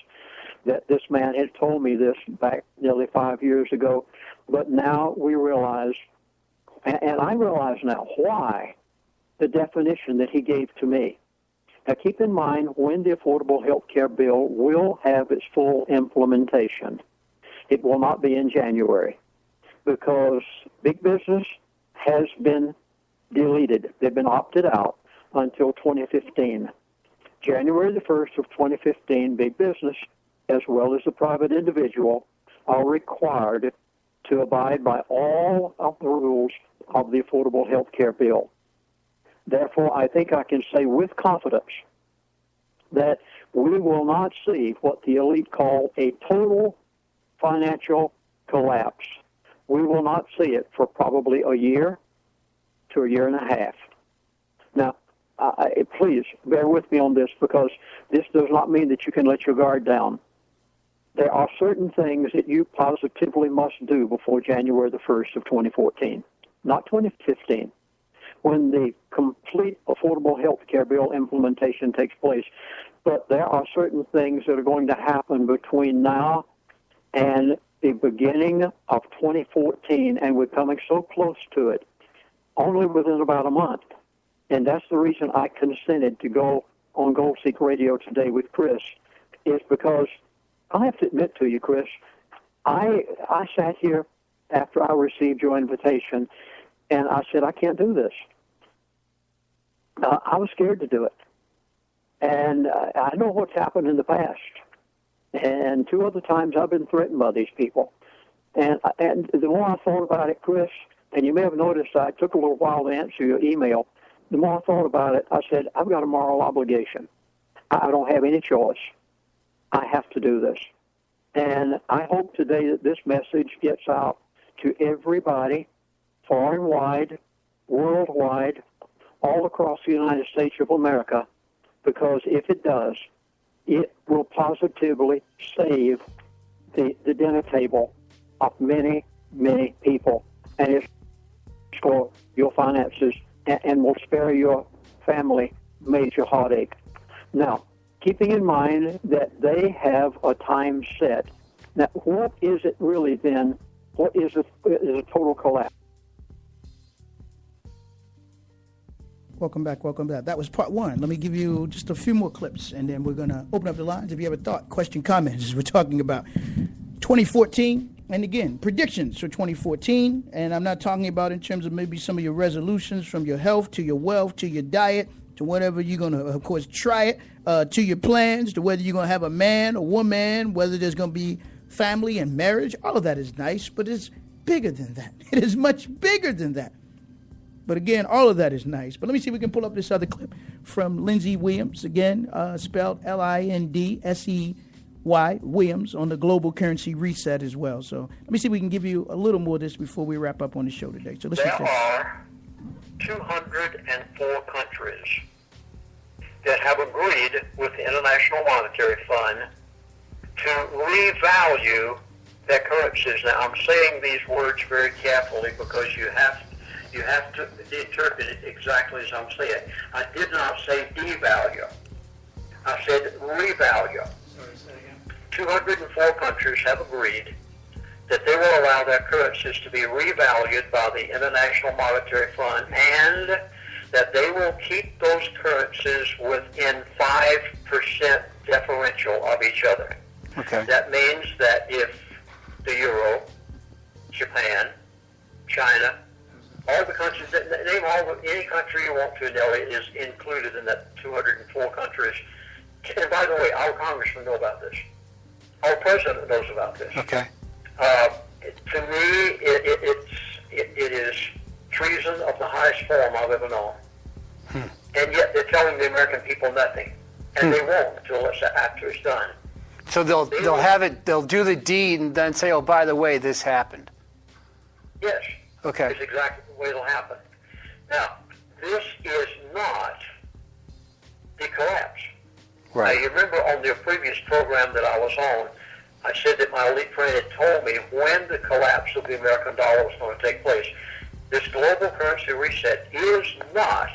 that this man had told me this back nearly 5 years ago. But now we realize, and I realize now why, the definition that he gave to me. Now keep in mind when the Affordable Health Care Bill will have its full implementation. It will not be in January because big business has been deleted. They've been opted out until 2015. January the 1st of 2015, big business, as well as the private individual, are required to abide by all of the rules of the Affordable Health Care Bill. Therefore, I think I can say with confidence that we will not see what the elite call a total financial collapse. We will not see it for probably a year to a year and a half. Now, please bear with me on this because this does not mean that you can let your guard down. there are certain things that you positively must do before January the 1st of 2014, not 2015, when the complete affordable health care bill implementation takes place. But there are certain things that are going to happen between now and the beginning of 2014, and we're coming so close to it, only within about a month. And that's the reason I consented to go on Gold Seek Radio today with Chris, is because I have to admit to you, Chris, I sat here after I received your invitation, and I said, I can't do this. I was scared to do it. And I know what's happened in the past. And 2 other times I've been threatened by these people. And the more I thought about it, Chris, and you may have noticed I took a little while to answer your email, the more I thought about it, I said, I've got a moral obligation. I don't have any choice. I have to do this. And I hope today that this message gets out to everybody, far and wide, worldwide, all across the United States of America, because if it does, it will positively save the dinner table of many, many people. And it's for your finances and will spare your family major heartache. Now, keeping in mind that they have a time set. Now, what is it really then? What is a total collapse? Welcome back. That was part 1. Let me give you just a few more clips, and then we're going to open up the lines. If you have a thought, question, comments, we're talking about 2014. And again, predictions for 2014, and I'm not talking about in terms of maybe some of your resolutions, from your health to your wealth to your diet to whatever you're going to, of course, try it, to your plans, to whether you're going to have a man or woman, whether there's going to be family and marriage. All of that is nice, but it's bigger than that. It is much bigger than that. But again, all of that is nice. But let me see if we can pull up this other clip from Lindsey Williams, again, spelled Lindsey Williams, on the Global Currency Reset as well. So let me see if we can give you a little more of this before we wrap up on the show today. So there are 204 countries that have agreed with the International Monetary Fund to revalue their currencies. Now, I'm saying these words very carefully because you have to interpret it exactly as I'm saying it. I did not say devalue. I said revalue. 204 countries have agreed that they will allow their currencies to be revalued by the International Monetary Fund, and that they will keep those currencies within 5% differential of each other. Okay. That means that if the euro, Japan, China, all the countries, name any country you want to, Nelly, is included in that 204 countries. And by the way, our congressmen know about this. Our president knows about this. Okay. To me, it is treason of the highest form I've ever known. And yet they're telling the American people nothing. And they won't until it's after it's done. So they'll have it, they'll do the deed and then say, oh, by the way, this happened. Yes. Okay. That's exactly the way it'll happen. Now, this is not the collapse. Right. Now, you remember on the previous program that I was on, I said that my elite friend had told me when the collapse of the American dollar was going to take place. This global currency reset is not,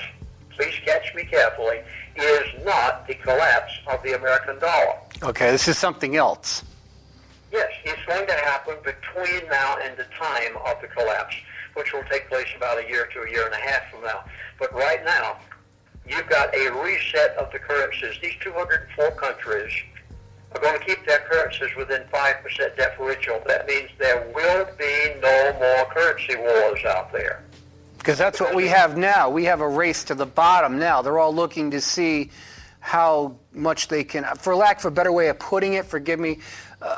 please catch me carefully, is not the collapse of the American dollar. Okay, this is something else. Yes, it's going to happen between now and the time of the collapse, which will take place about a year to a year and a half from now. But right now, you've got a reset of the currencies. These 204 countries are going to keep their currencies within 5% differential. That means there will be no more currency wars out there. Because that's what we have now. We have a race to the bottom now. They're all looking to see how much they can, for lack of a better way of putting it, forgive me,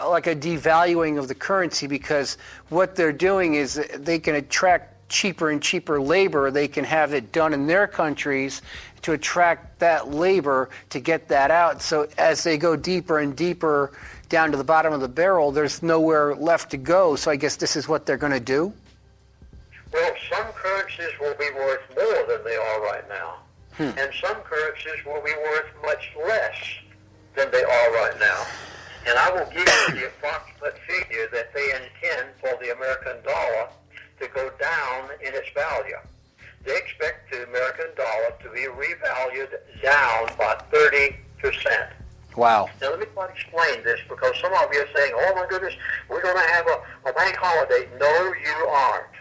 like a devaluing of the currency, because what they're doing is they can attract cheaper and cheaper labor. They can have it done in their countries to attract that labor to get that out. So as they go deeper and deeper down to the bottom of the barrel, there's nowhere left to go. So I guess this is what they're going to do? Well, some currencies will be worth more than they are right now. And some currencies will be worth much less than they are right now. And I will give you the approximate figure that they intend for the American dollar to go down in its value. They expect the American dollar to be revalued down by 30%. Wow. Now, let me try to explain this, because some of you are saying, oh, my goodness, we're going to have a bank holiday. No, you aren't.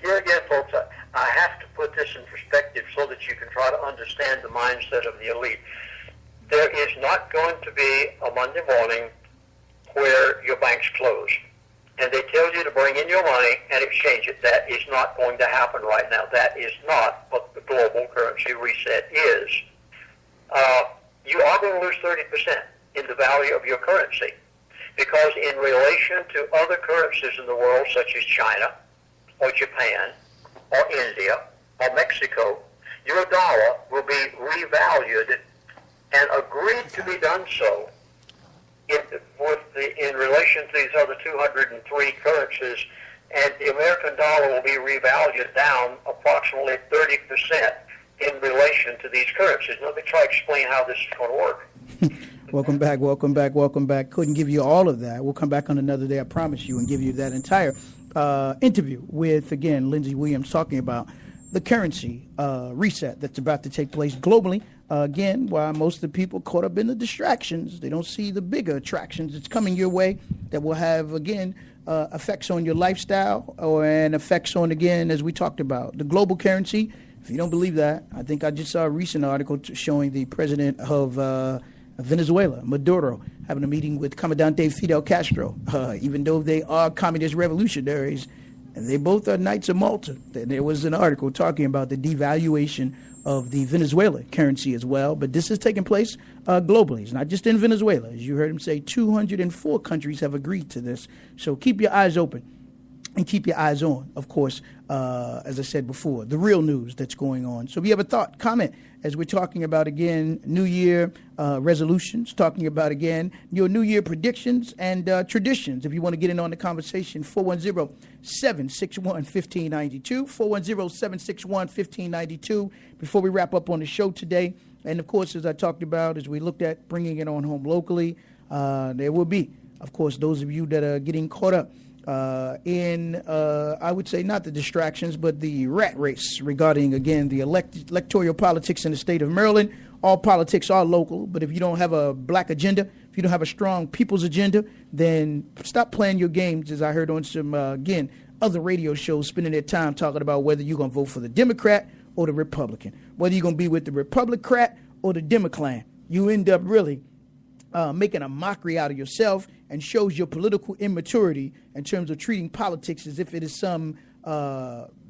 Here again, folks, I have to put this in perspective so that you can try to understand the mindset of the elite. There is not going to be a Monday morning where your bank's closed, and they tell you to bring in your money and exchange it. That is not going to happen right now. That is not what the global currency reset is. You are going to lose 30% in the value of your currency, because in relation to other currencies in the world, such as China or Japan or India or Mexico, your dollar will be revalued and agreed to be done so in relation to these other 203 currencies, and the American dollar will be revalued down approximately 30% in relation to these currencies. Let me try to explain how this is going to work. Welcome back. Couldn't give you all of that. We'll come back on another day, I promise you, and give you that entire interview with, again, Lindsey Williams, talking about the currency reset that's about to take place globally. Again, while most of the people caught up in the distractions, they don't see the bigger attractions that's coming your way that will have, again, effects on your lifestyle and effects on, again, as we talked about, the global currency. If you don't believe that, I think I just saw a recent article showing the president of Venezuela, Maduro, having a meeting with Comandante Fidel Castro. Even though they are communist revolutionaries, and they both are Knights of Malta. There was an article talking about the devaluation of the Venezuela currency as well. But this is taking place globally. It's not just in Venezuela. As you heard him say, 204 countries have agreed to this. So keep your eyes open. And keep your eyes on, of course, as I said before, the real news that's going on. So if you have a thought, comment, as we're talking about, again, New Year resolutions, talking about, again, your New Year predictions and traditions. If you want to get in on the conversation, 410-761-1592, 410-761-1592, before we wrap up on the show today. And, of course, as I talked about, as we looked at bringing it on home locally, there will be, of course, those of you that are getting caught up I would say not the distractions, but the rat race regarding, again, the electoral politics in the state of Maryland. All politics are local, but if you don't have a black agenda, if you don't have a strong people's agenda, then stop playing your games, as I heard on some, again, other radio shows spending their time talking about whether you're going to vote for the Democrat or the Republican, whether you're going to be with the Republican or the Democrat. You end up really making a mockery out of yourself, and shows your political immaturity in terms of treating politics as if it is some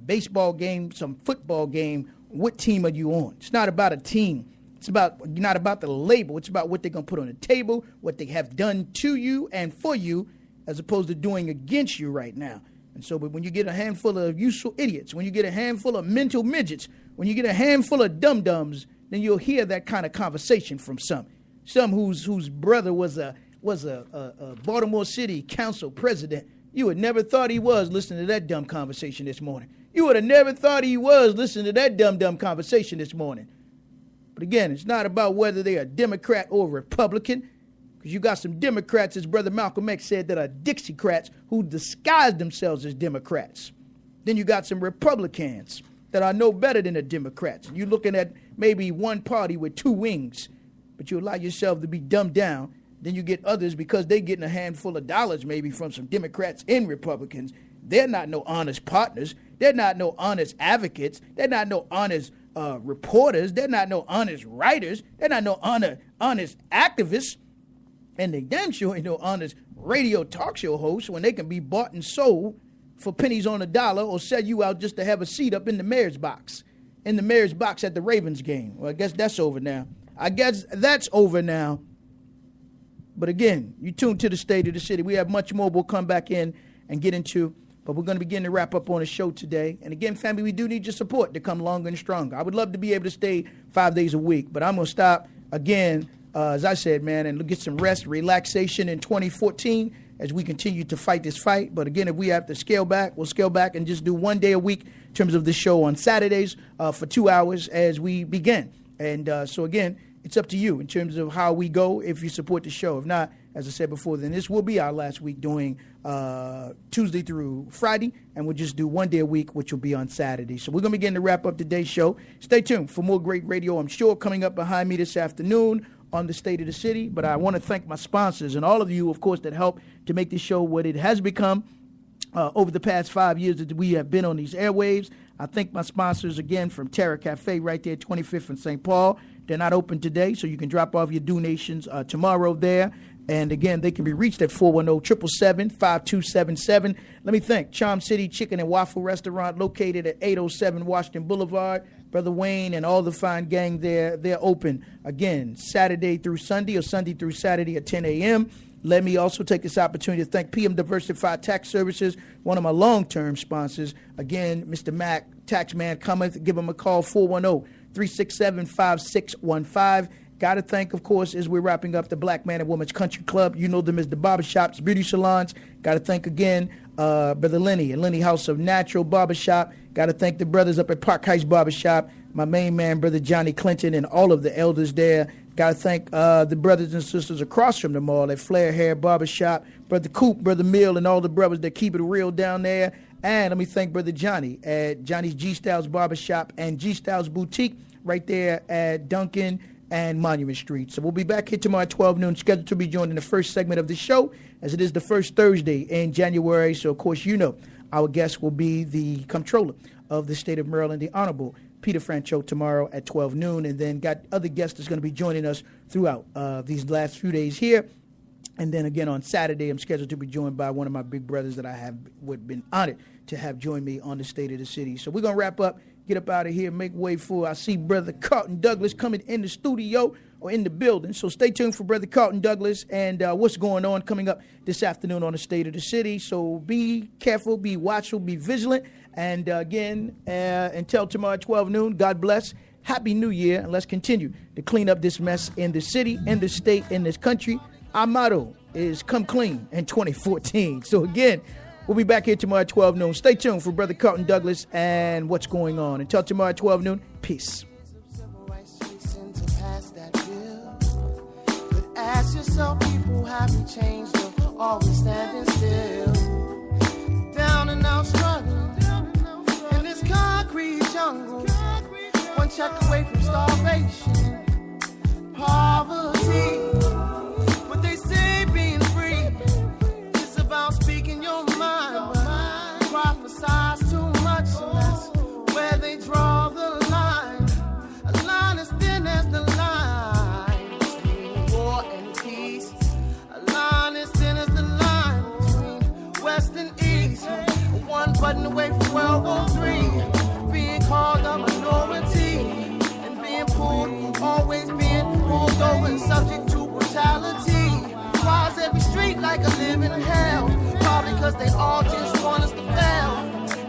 baseball game, some football game. What team are you on? It's not about a team. It's not about the label. It's about what they're going to put on the table, what they have done to you and for you, as opposed to doing against you right now. And so, but when you get a handful of useful idiots, when you get a handful of mental midgets, when you get a handful of dum-dums, then you'll hear that kind of conversation from some whose brother was a Baltimore City Council president. You would never thought he was listening to that dumb conversation this morning. You would have never thought he was listening to that dumb conversation this morning. But again, it's not about whether they are Democrat or Republican, because you got some Democrats, as Brother Malcolm X said, that are Dixiecrats who disguise themselves as Democrats. Then you got some Republicans that are no better than the Democrats. You're looking at maybe one party with two wings, but you allow yourself to be dumbed down. Then you get others, because they're getting a handful of dollars maybe from some Democrats and Republicans. They're not no honest partners. They're not no honest advocates. They're not no honest reporters. They're not no honest writers. They're not no honest activists. And they damn sure ain't no honest radio talk show hosts when they can be bought and sold for pennies on a dollar, or sell you out just to have a seat up in the mayor's box. In the mayor's box at the Ravens game. Well, I guess that's over now. But again, you tune to the State of the City. We have much more we'll come back in and get into, but we're going to begin to wrap up on the show today. And again, family, we do need your support to come longer and stronger. I would love to be able to stay 5 days a week, but I'm going to stop again, as I said, man, and get some rest, relaxation in 2014 as we continue to fight this fight. But again, if we have to scale back, we'll scale back and just do 1 day a week in terms of the show on Saturdays for 2 hours as we begin. And so again, it's up to you in terms of how we go if you support the show. If not, as I said before, then this will be our last week doing Tuesday through Friday, and we'll just do one day a week, which will be on Saturday. So we're going to be getting to wrap up today's show. Stay tuned for more great radio, I'm sure, coming up behind me this afternoon on the State of the City. But I want to thank my sponsors and all of you, of course, that helped to make this show what it has become over the past 5 years that we have been on these airwaves. I thank my sponsors again from Terra Cafe right there, 25th and St. Paul. They're not open today, so you can drop off your donations tomorrow there. And again, they can be reached at 410-777-5277. Let me thank Charm City Chicken and Waffle Restaurant located at 807 Washington Boulevard. Brother Wayne and all the fine gang there, they're open again Saturday through Sunday or Sunday through Saturday at 10 a.m. Let me also take this opportunity to thank PM Diversified Tax Services, one of my long-term sponsors. Again, Mr. Mack, Taxman cometh. Give him a call, 410-367-5615. Got to thank, of course, as we're wrapping up, the Black Man and Woman's Country Club. You know them as the barbershops, beauty salons. Got to thank again Brother Lenny and Lenny House of Natural Barbershop. Got to thank the brothers up at Park Heights Barbershop, my main man, Brother Johnny Clinton, and all of the elders there. Got to thank the brothers and sisters across from the mall at Flair Hair Barbershop, Brother Coop, Brother Mill, and all the brothers that keep it real down there. And let me thank Brother Johnny at Johnny's G Styles Barbershop and G Styles Boutique right there at Duncan and Monument Street. So we'll be back here tomorrow at 12 noon, scheduled to be joined in the first segment of the show, as it is the first Thursday in January. So, of course, you know, our guest will be the Comptroller of the State of Maryland, the Honorable Peter Franchot, tomorrow at 12 noon. And then got other guests that's going to be joining us throughout these last few days here. And then again on Saturday, I'm scheduled to be joined by one of my big brothers that I have been honored to have join me on the State of the City. So we're going to wrap up, get up out of here, make way for, I see Brother Carlton Douglas coming in the studio or in the building. So stay tuned for Brother Carlton Douglas and what's going on coming up this afternoon on the State of the City. So be careful, be watchful, be vigilant. And again, until tomorrow at 12 noon, God bless. Happy New Year. And let's continue to clean up this mess in the city, in the state, in this country. Our motto is come clean in 2014. So again, we'll be back here tomorrow at 12 noon. Stay tuned for Brother Carlton Douglas and what's going on. Until tomorrow at 12 noon, peace. But ask yourself, people haven't changed, or always standing still. Down and out struggling in this concrete jungle. One check away from starvation, poverty. But they say being free is about speaking your mind. Prophesize too much, and that's where they draw the line. A line as thin as the line between war and peace. A line as thin as the line between West and East. One button away from World War III. Being called a minority and being pulled, always being pulled over and subject to brutality. Why is every street like a living hell? Probably because they all just want us to fail.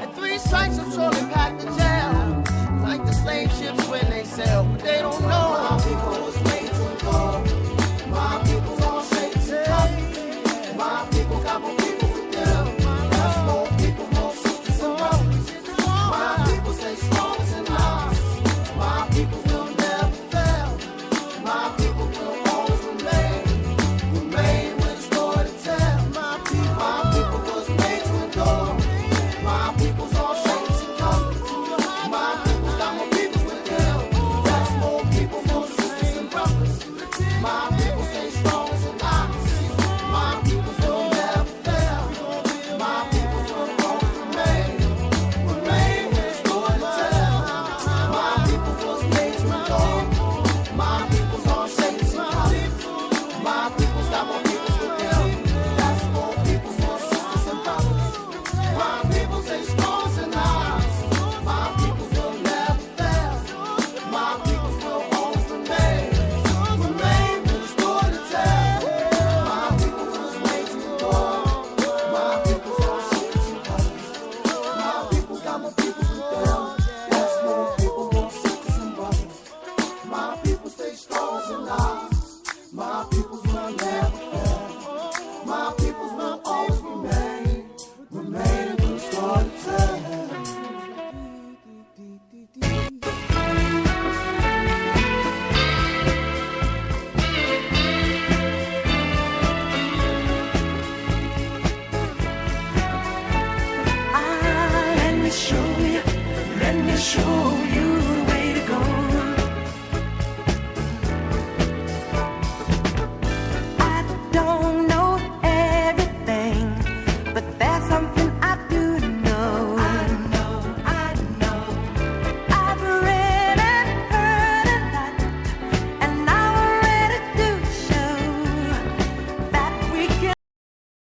And 3 strikes will surely pack the jail. Like the slave ships when they sail, but they don't know. My people was made to go. My people all safe to come. My people got more people for them. That's more people, more sisters and brothers. My people stay strong and lost. My people will never fail. My people will always remain. Remain with a story to tell. My people was made to endure. My people's all shapes and colors. My people's got more people with them. That's more people, more sisters and brothers. My people stay strong as an ox. My people will never fail. My people will always remain. Remain with a story to tell. My people was made to endure. My people's all shapes and colors. My people's got more people with them. That's more people, more sisters and brothers. My people stay strong as an ox. My people will never fail. My people will always remain. Remain with a story to tell. My people was made to endure. My people's all shapes and colors. My people got more people with them. That's more people, more sisters and brothers. My people stay strong as an ox. My people's